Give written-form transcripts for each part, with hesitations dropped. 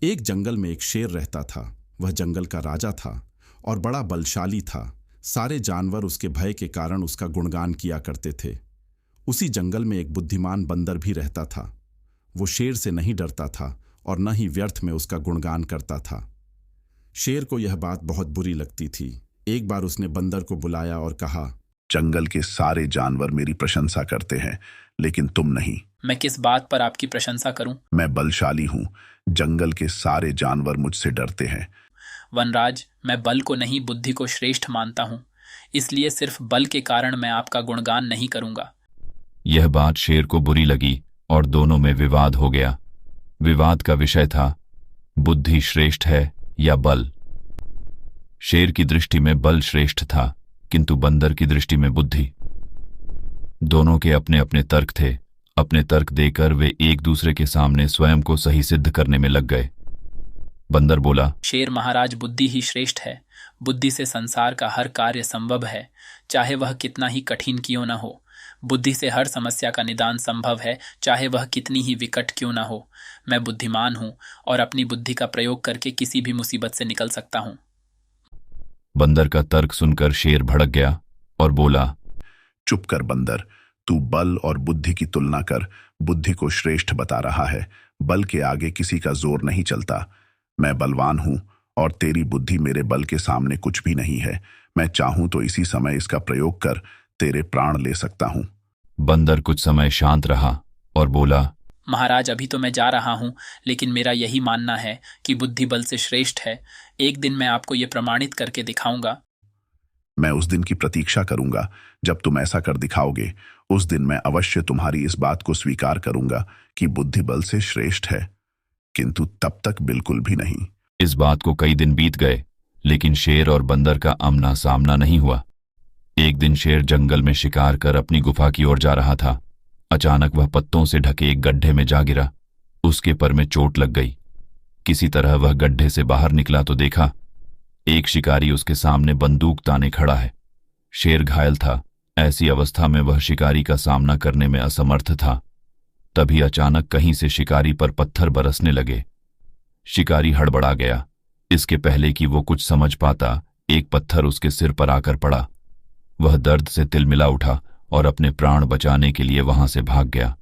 एक जंगल में एक शेर रहता था। वह जंगल का राजा था और बड़ा बलशाली था। सारे जानवर उसके भय के कारण उसका गुणगान किया करते थे। उसी जंगल में एक बुद्धिमान बंदर भी रहता था। वो शेर से नहीं डरता था और न ही व्यर्थ में उसका गुणगान करता था। शेर को यह बात बहुत बुरी लगती थी। एक बार उसने बंदर को बुलाया और कहा, जंगल के सारे जानवर मेरी प्रशंसा करते हैं, लेकिन तुम नहीं। मैं किस बात पर आपकी प्रशंसा करूं? मैं बलशाली हूँ। जंगल के सारे जानवर मुझसे डरते हैं। वनराज, मैं बल को नहीं बुद्धि को श्रेष्ठ मानता हूं, इसलिए सिर्फ बल के कारण मैं आपका गुणगान नहीं करूंगा। यह बात शेर को बुरी लगी और दोनों में विवाद हो गया। विवाद का विषय था बुद्धि श्रेष्ठ है या बल। शेर की दृष्टि में बल श्रेष्ठ था, किंतु बंदर की दृष्टि में बुद्धि। दोनों के अपने अपने तर्क थे। अपने तर्क देकर वे एक दूसरे के सामने स्वयं को सही सिद्ध करने में लग गए। बंदर बोला, शेर महाराज, बुद्धि ही श्रेष्ठ है। बुद्धि से संसार का हर कार्य संभव है, चाहे वह कितना ही कठिन क्यों न हो। बुद्धि से हर समस्या का निदान संभव है, चाहे वह कितनी ही विकट क्यों न हो। मैं बुद्धिमान हूं और अपनी बुद्धि का प्रयोग करके किसी भी मुसीबत से निकल सकता हूं। बंदर का तर्क सुनकर शेर भड़क गया और बोला, चुप कर बंदर, तू बल और बुद्धि की तुलना कर बुद्धि को श्रेष्ठ बता रहा है। बल के आगे किसी का जोर नहीं चलता। मैं बलवान हूं और तेरी बुद्धि मेरे बल के सामने कुछ भी नहीं है। मैं चाहूं तो इसी समय इसका प्रयोग कर तेरे प्राण ले सकता हूं। बंदर कुछ समय शांत रहा और बोला, महाराज, अभी तो मैं जा रहा हूं, लेकिन मेरा यही मानना है कि बुद्धि बल से श्रेष्ठ है। एक दिन मैं आपको ये प्रमाणित करके दिखाऊंगा। मैं उस दिन की प्रतीक्षा करूंगा जब तुम ऐसा कर दिखाओगे। उस दिन मैं अवश्य तुम्हारी इस बात को स्वीकार करूंगा कि बुद्धि बल से श्रेष्ठ है, किंतु तब तक बिल्कुल भी नहीं। इस बात को कई दिन बीत गए, लेकिन शेर और बंदर का आमना सामना नहीं हुआ। एक दिन शेर जंगल में शिकार कर अपनी गुफा की ओर जा रहा था। अचानक वह पत्तों से ढके एक गड्ढे में जा गिरा। उसके पर में चोट लग गई। किसी तरह वह गड्ढे से बाहर निकला तो देखा एक शिकारी उसके सामने बंदूक ताने खड़ा है। शेर घायल था। ऐसी अवस्था में वह शिकारी का सामना करने में असमर्थ था। तभी अचानक कहीं से शिकारी पर पत्थर बरसने लगे। शिकारी हड़बड़ा गया। इसके पहले कि वो कुछ समझ पाता, एक पत्थर उसके सिर पर आकर पड़ा। वह दर्द से तिलमिला उठा और अपने प्राण बचाने के लिए वहां से भाग गया।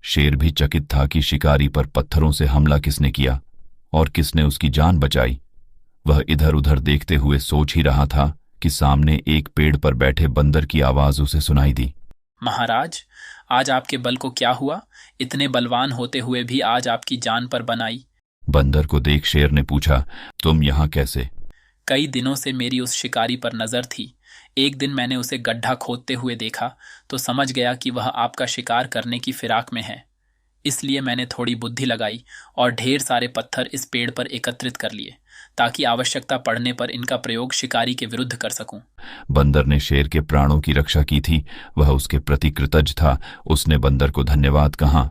शेर भी चकित था कि शिकारी पर पत्थरों से हमला किसने किया और किसने उसकी जान बचाई। वह इधर उधर देखते हुए सोच ही रहा था कि सामने एक पेड़ पर बैठे बंदर की आवाज उसे सुनाई दी। महाराज, आज आपके बल को क्या हुआ? इतने बलवान होते हुए भी आज आपकी जान पर बनाई। बंदर को देख शेर ने पूछा, तुम यहाँ कैसे? कई दिनों से मेरी उस शिकारी पर नजर थी। एक दिन मैंने उसे गड्ढा खोदते हुए देखा तो समझ गया कि वह आपका शिकार करने की फिराक में है। इसलिए मैंने थोड़ी बुद्धि लगाई और ढेर सारे पत्थर इस पेड़ पर एकत्रित कर लिए, ताकि आवश्यकता पड़ने पर इनका प्रयोग शिकारी के विरुद्ध कर सकूं। बंदर ने शेर के प्राणों की रक्षा की थी। वह उसके प्रति कृतज्ञ था। उसने बंदर को धन्यवाद कहा।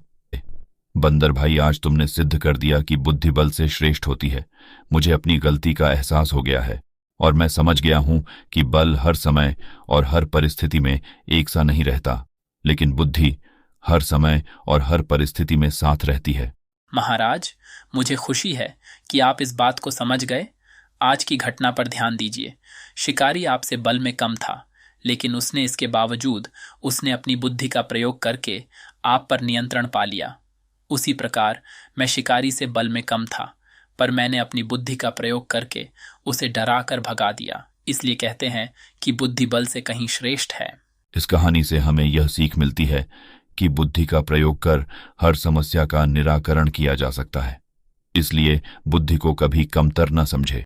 बंदर भाई, आज तुमने सिद्ध कर दिया कि बुद्धि बल से श्रेष्ठ होती है। मुझे अपनी गलती का एहसास हो गया है और मैं समझ गया हूं कि बल हर समय और हर परिस्थिति में एक सा नहीं रहता, लेकिन बुद्धि हर समय और हर परिस्थिति में साथ रहती है। महाराज, मुझे खुशी है कि आप इस बात को समझ गए। आज की घटना पर ध्यान दीजिए। शिकारी आपसे बल में कम था, लेकिन उसने इसके बावजूद उसने अपनी बुद्धि का प्रयोग करके आप पर नियंत्रण पा लिया। उसी प्रकार मैं शिकारी से बल में कम था, पर मैंने अपनी बुद्धि का प्रयोग करके उसे डरा कर भगा दिया। इसलिए कहते हैं कि बुद्धि बल से कहीं श्रेष्ठ है। इस कहानी से हमें यह सीख मिलती है कि बुद्धि का प्रयोग कर हर समस्या का निराकरण किया जा सकता है। इसलिए बुद्धि को कभी कमतर न समझे।